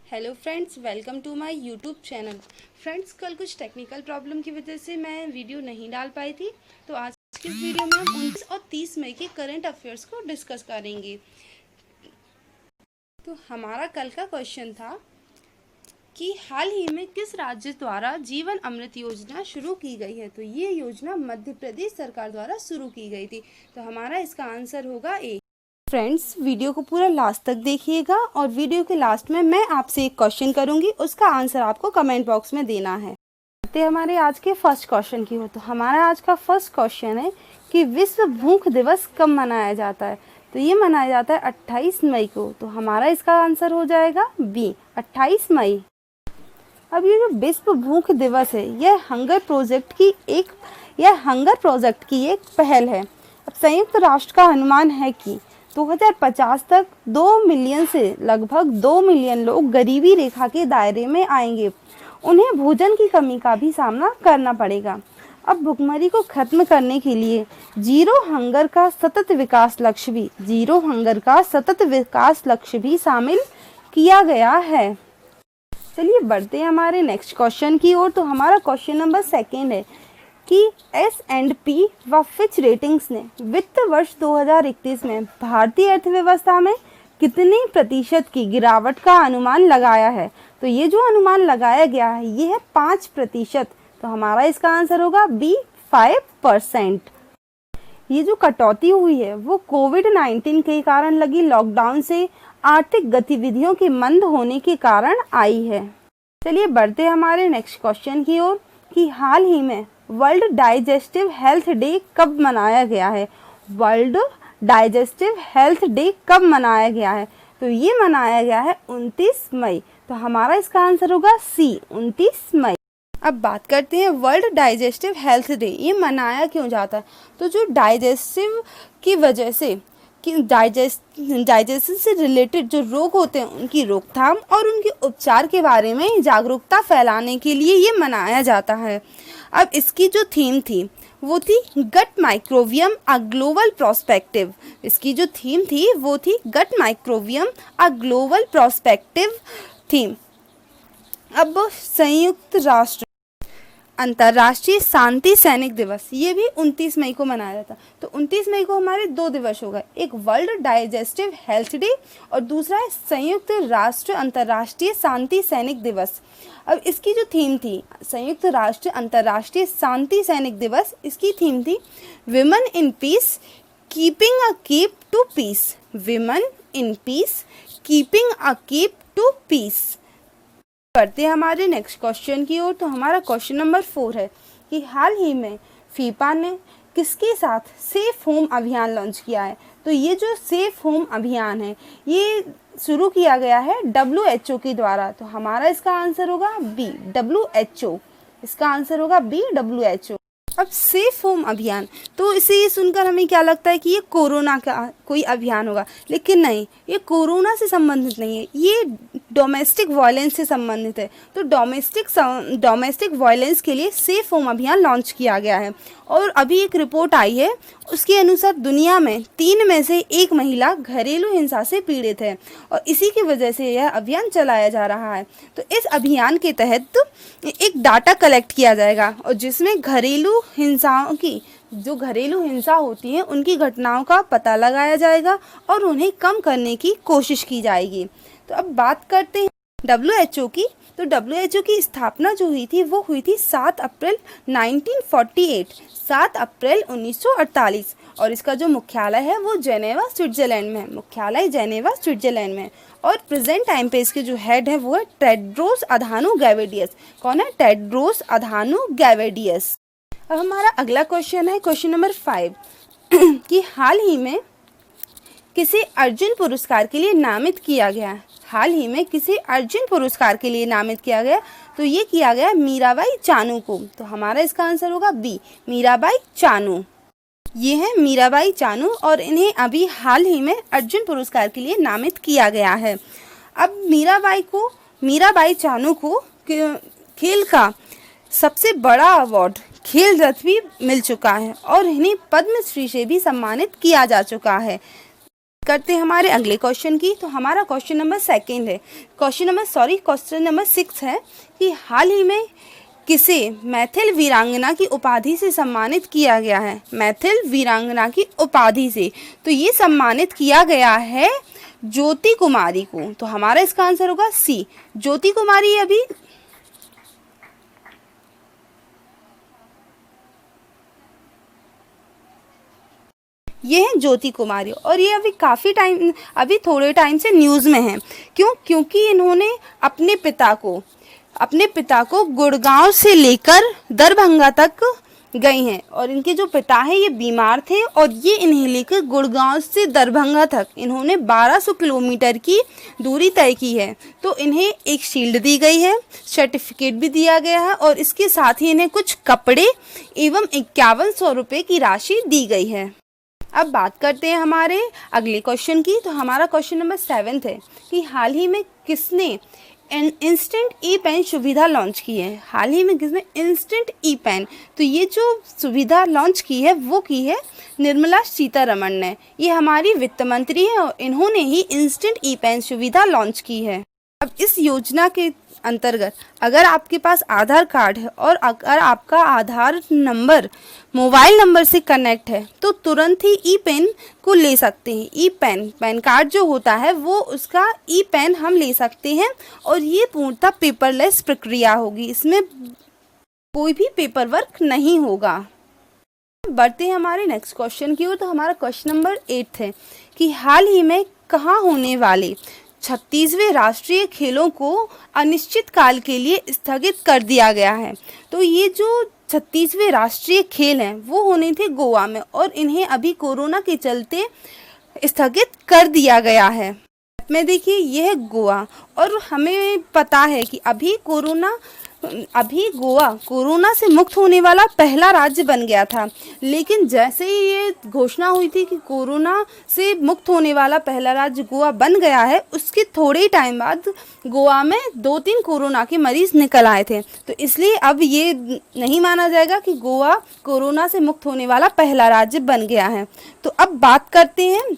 Hello friends, welcome to my YouTube channel. Friends, कल कुछ technical problem की वजह से मैं वीडियो नहीं डाल पाई थी, तो आज की इस वीडियो में हम 29 और 30 मई के करंट अफेयर्स को डिस्कस करेंगे। तो हमारा कल का क्वेश्चन था कि हाल ही में किस राज्य द्वारा जीवन अमृत योजना शुरू की गई है। तो ये योजना मध्य प्रदेश सरकार द्वारा शुरू की गई थी। तो हमारा इसका आंसर होगा ए। फ्रेंड्स, वीडियो को पूरा लास्ट तक देखिएगा और वीडियो के लास्ट में मैं आपसे एक क्वेश्चन करूंगी, उसका आंसर आपको कमेंट बॉक्स में देना है। तो हमारे आज के फर्स्ट क्वेश्चन की हो, तो हमारा आज का फर्स्ट क्वेश्चन है कि विश्व भूख दिवस कब मनाया जाता है। तो ये मनाया जाता है 28 मई को। तो हमारा इसका आंसर हो जाएगा बी, 28 मई। अब ये जो विश्व भूख दिवस है, यह हंगर प्रोजेक्ट की एक पहल है। अब संयुक्त राष्ट्र का अनुमान है कि 2050 तक 2 मिलियन से लगभग 2 मिलियन लोग गरीबी रेखा के दायरे में आएंगे। उन्हें भोजन की कमी का भी सामना करना पड़ेगा। अब भुखमरी को खत्म करने के लिए जीरो हंगर का सतत विकास लक्ष्य भी शामिल किया गया है। चलिए बढ़ते हैं हमारे नेक्स्ट क्वेश्चन की ओर। तो हमारा क्वेश्चन नंबर 2 है कि S&P व फिच रेटिंग्स ने वित्त वर्ष 2021 में भारतीय अर्थव्यवस्था में कितने प्रतिशत की गिरावट का अनुमान लगाया है। तो ये जो अनुमान लगाया गया है ये है 5%। तो हमारा इसका आंसर होगा बी, 5%। ये जो कटौती हुई है वो कोविड-19 के कारण लगी लॉकडाउन से आर्थिक गतिविधियों के मंद होने के कारण आई है। चलिए बढ़ते हैं हमारे नेक्स्ट क्वेश्चन की ओर कि हाल ही में वर्ल्ड डाइजेस्टिव हेल्थ डे कब मनाया गया है। वर्ल्ड डाइजेस्टिव हेल्थ डे कब मनाया गया है। तो ये मनाया गया है 29 मई। तो हमारा इसका आंसर होगा सी, 29 मई। अब बात करते हैं वर्ल्ड डाइजेस्टिव हेल्थ डे, ये मनाया क्यों जाता है। तो जो डाइजेस्टिव की वजह से कि डाइजेशन से रिलेटेड जो रोग होते हैं उनकी रोकथाम और उनके उपचार के बारे में जागरूकता फैलाने के लिए ये मनाया जाता है। अब इसकी जो थीम थी वो थी gut microbiome a global prospective. इसकी जो थीम थी वो थी gut microbiome a global prospective theme. अब संयुक्त राष्ट्र अंतर्राष्ट्रीय शांति सैनिक दिवस ये भी 29 मई को मनाया जाता है। तो 29 मई को हमारे 2 दिवस होगा, एक वर्ल्ड डाइजेस्टिव हेल्थ डे और दूसरा है संयुक्त राष्ट्र अंतर्राष्ट्रीय शांति सैनिक दिवस। अब इसकी जो थीम थी संयुक्त राष्ट्र अंतर्राष्ट्रीय शांति सैनिक दिवस, इसकी थीम थी women in peace keeping a keep to peace. Women in peace keeping a keep to peace. करते हैं हमारे नेक्स्ट क्वेश्चन की ओर। तो हमारा क्वेश्चन नंबर 4 है कि हाल ही में फीफा ने किसके साथ सेफ होम अभियान लॉन्च किया है। तो ये जो सेफ होम अभियान है ये शुरू किया गया है WHO के द्वारा। तो हमारा इसका आंसर होगा बी, WHO। इसका आंसर होगा बी, WHO। अब सेफ होम अभियान, तो इसे ये सुनकर हमें क्या लगता है कि ये कोरोना का कोई अभियान होगा, लेकिन नहीं, ये कोरोना से संबंधित नहीं है, ये डोमेस्टिक वायलेंस से संबंधित है। तो डोमेस्टिक वायलेंस के लिए सेफ होम अभियान लॉन्च किया गया है। और अभी एक रिपोर्ट आई है उसके अनुसार दुनिया में 3 में से 1 महिला घरेलू हिंसा से पीड़ित है और इसी की वजह से यह अभियान चलाया जा रहा है। तो इस अभियान के तहत एक डाटा कलेक्ट किया जाएगा और जिसमें घरेलू हिंसा होती है उनकी घटनाओं का पता लगाया जाएगा और उन्हें कम करने की कोशिश की जाएगी। तो अब बात करते हैं WHO की। तो WHO की स्थापना जो हुई थी वो हुई थी 7 अप्रैल 1948, 7 अप्रैल 1948। और इसका जो मुख्यालय है वो जेनेवा स्विट्जरलैंड में है। मुख्यालय जेनेवा स्विट्जरलैंड में। और प्रेजेंट टाइम पे इसके जो हेड है वो है टेड्रोस अधानो गैब्रियेसस। कौन है? टेड्रोस अधानो गैब्रियेसस। अब हमारा अगला क्वेश्चन है क्वेश्चन नंबर 5 कि हाल ही में किसे अर्जुन पुरस्कार के लिए नामित किया गया। हाल ही में किसे अर्जुन पुरस्कार के लिए नामित किया गया। तो ये किया गया मीराबाई चानू को। तो हमारा इसका आंसर होगा बी, मीराबाई चानू। ये है मीराबाई चानू और इन्हें अभी हाल ही में अर्जुन पुरस्कार के लिए नामित किया गया है। अब मीराबाई चानू को खेल का सबसे बड़ा अवार्ड खेल रत्न भी मिल चुका है और इन्हें पद्मश्री से भी सम्मानित किया जा चुका है। करते हैं हमारे अगले क्वेश्चन की। तो हमारा क्वेश्चन नंबर 2 है, क्वेश्चन नंबर 6 है कि हाल ही में किसे मैथिल वीरांगना की उपाधि से सम्मानित किया गया है। मैथिल वीरांगना की उपाधि से तो ये सम्मानित किया गया है ज्योति कुमारी को। तो हमारा इसका आंसर होगा सी, ज्योति कुमारी। अभी ये है ज्योति कुमारी और ये अभी थोड़े टाइम से न्यूज़ में है। क्यों? क्योंकि इन्होंने अपने पिता को गुड़गांव से लेकर दरभंगा तक गई हैं और इनके जो पिता हैं ये बीमार थे और ये इन्हें लेकर गुड़गांव से दरभंगा तक इन्होंने 1200 किलोमीटर की दूरी तय की है। तो इन्हें एक शील्ड दी गई है, सर्टिफिकेट भी दिया गया है और इसके साथ ही इन्हें कुछ कपड़े एवं 5100 रुपये की राशि दी गई है। अब बात करते हैं हमारे अगले क्वेश्चन की। तो हमारा क्वेश्चन नंबर 7 है कि हाल ही में किसने इंस्टेंट ई पेन सुविधा लॉन्च की है। हाल ही में किसने इंस्टेंट ई पेन, तो ये जो सुविधा लॉन्च की है वो की है निर्मला सीतारमण ने। ये हमारी वित्त मंत्री है और इन्होंने ही इंस्टेंट ई पेन सुविधा लॉन्च की है। अब इस योजना के अंतर्गत अगर आपके पास आधार कार्ड है और अगर आपका आधार नंबर मोबाइल नंबर से कनेक्ट है तो तुरंत ही ई पेन को ले सकते हैं। ई पैन कार्ड जो होता है वो उसका ई पेन हम ले सकते हैं और ये पूर्णतः पेपरलेस प्रक्रिया होगी, इसमें कोई भी पेपर वर्क नहीं होगा। बढ़ते हैं हमारे नेक्स्ट क्वेश्चन की ओर। तो हमारा क्वेश्चन नंबर 8 है कि हाल ही में कहाँ होने वाले 36वें राष्ट्रीय खेलों को अनिश्चित काल के लिए स्थगित कर दिया गया है। तो ये जो 36वें राष्ट्रीय खेल हैं वो होने थे गोवा में और इन्हें अभी कोरोना के चलते स्थगित कर दिया गया है। में देखिए ये है गोवा और हमें पता है कि अभी गोवा कोरोना से मुक्त होने वाला पहला राज्य बन गया था, लेकिन जैसे ही ये घोषणा हुई थी कि कोरोना से मुक्त होने वाला पहला राज्य गोवा बन गया है, उसके थोड़े ही टाइम बाद गोवा में 2-3 कोरोना के मरीज निकल आए थे। तो इसलिए अब ये नहीं माना जाएगा कि गोवा कोरोना से मुक्त होने वाला पहला राज्य बन गया है। तो अब बात करते हैं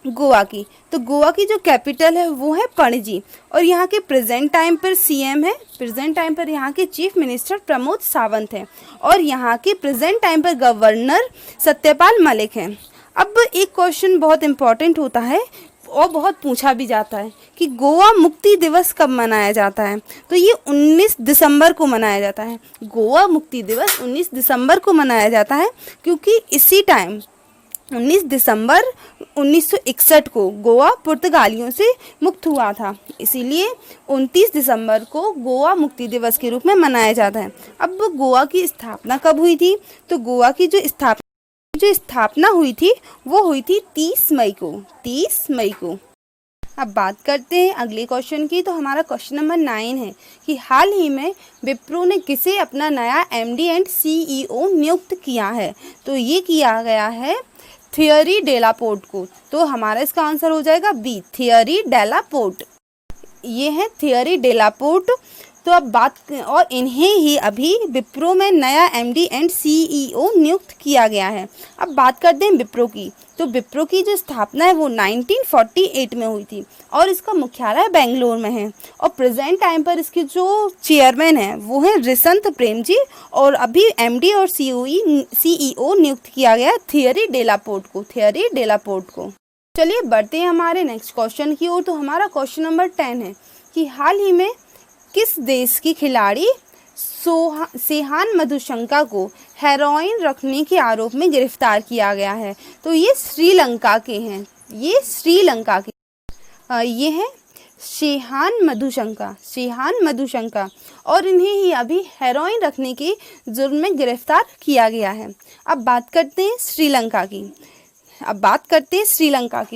गोवा की। तो गोवा की जो कैपिटल है वो है पणजी और यहाँ के प्रेजेंट टाइम पर सीएम है, प्रेजेंट टाइम पर यहाँ के चीफ मिनिस्टर प्रमोद सावंत हैं और यहाँ के प्रेजेंट टाइम पर गवर्नर सत्यपाल मलिक हैं। अब एक क्वेश्चन बहुत इम्पोर्टेंट होता है और बहुत पूछा भी जाता है कि गोवा मुक्ति दिवस कब मनाया जाता है। तो ये 19 दिसंबर को मनाया जाता है। गोवा मुक्ति दिवस 19 दिसंबर को मनाया जाता है क्योंकि इसी टाइम 19 दिसंबर 1961 को गोवा पुर्तगालियों से मुक्त हुआ था, इसीलिए 29 दिसंबर को गोवा मुक्ति दिवस के रूप में मनाया जाता है। अब गोवा की स्थापना कब हुई थी? तो गोवा की जो स्थापना हुई थी वो हुई थी 30 मई को। अब बात करते हैं अगले क्वेश्चन की। तो हमारा क्वेश्चन नंबर 9 है कि हाल ही में विप्रो ने किसे अपना नया MD एंड CEO नियुक्त किया है। तो ये किया गया है थियरी डेलापोर्ट को। तो हमारा इसका आंसर हो जाएगा बी, थियरी डेलापोर्ट। ये है थियरी डेलापोर्ट। तो अब और इन्हें ही अभी विप्रो में नया MD एंड CEO नियुक्त किया गया है। अब बात करते हैं विप्रो की। तो विप्रो की जो स्थापना है वो 1948 में हुई थी और इसका मुख्यालय बेंगलोर में है और प्रेजेंट टाइम पर इसके जो चेयरमैन हैं वो हैं रिसंत प्रेम जी और अभी MD और CEO नियुक्त किया गया थियरी डेलापोर्ट को। चलिए बढ़ते हैं हमारे नेक्स्ट क्वेश्चन की ओर। तो हमारा क्वेश्चन नंबर 10 है कि हाल ही में किस देश की खिलाड़ी सेहान मधुशंका को हेरोइन रखने के आरोप में गिरफ्तार किया गया है। तो ये श्रीलंका के हैं, ये है सेहान मधुशंका और इन्हें ही अभी हेरोइन रखने के जुर्म में गिरफ्तार किया गया है। अब बात करते हैं श्रीलंका की।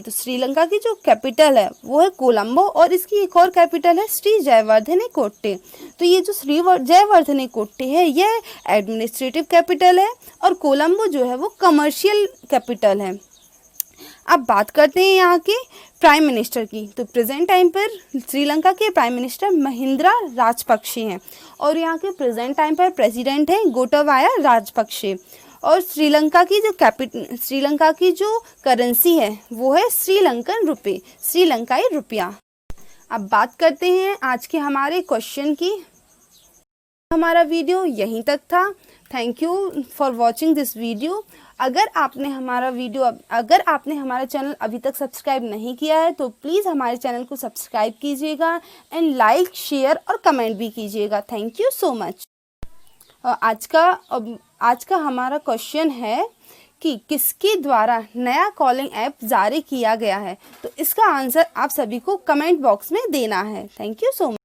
तो श्रीलंका की जो कैपिटल है वो है कोलंबो और इसकी एक और कैपिटल है श्री जयवर्धने कोट्टे। तो ये जो श्री जयवर्धने कोट्टे है यह एडमिनिस्ट्रेटिव कैपिटल है और कोलंबो जो है वो कमर्शियल कैपिटल है। अब बात करते हैं यहाँ के प्राइम मिनिस्टर की। तो प्रेजेंट टाइम पर श्रीलंका के प्राइम मिनिस्टर महिंद्रा राजपक्षे हैं और यहाँ के प्रेजेंट टाइम पर प्रेसिडेंट हैं गोटाबाया राजपक्षे और श्रीलंका की जो करेंसी है वो है श्रीलंकन रुपए, श्रीलंकाई रुपया। अब बात करते हैं आज के हमारे क्वेश्चन की। हमारा वीडियो यहीं तक था। Thank you for watching this video. अगर आपने हमारा चैनल अभी तक सब्सक्राइब नहीं किया है तो प्लीज़ हमारे चैनल को सब्सक्राइब कीजिएगा एंड लाइक, शेयर और कमेंट भी कीजिएगा। Thank you so much. आज का हमारा क्वेश्चन है कि किसके द्वारा नया कॉलिंग ऐप जारी किया गया है। तो इसका आंसर आप सभी को कमेंट बॉक्स में देना है। Thank you so much.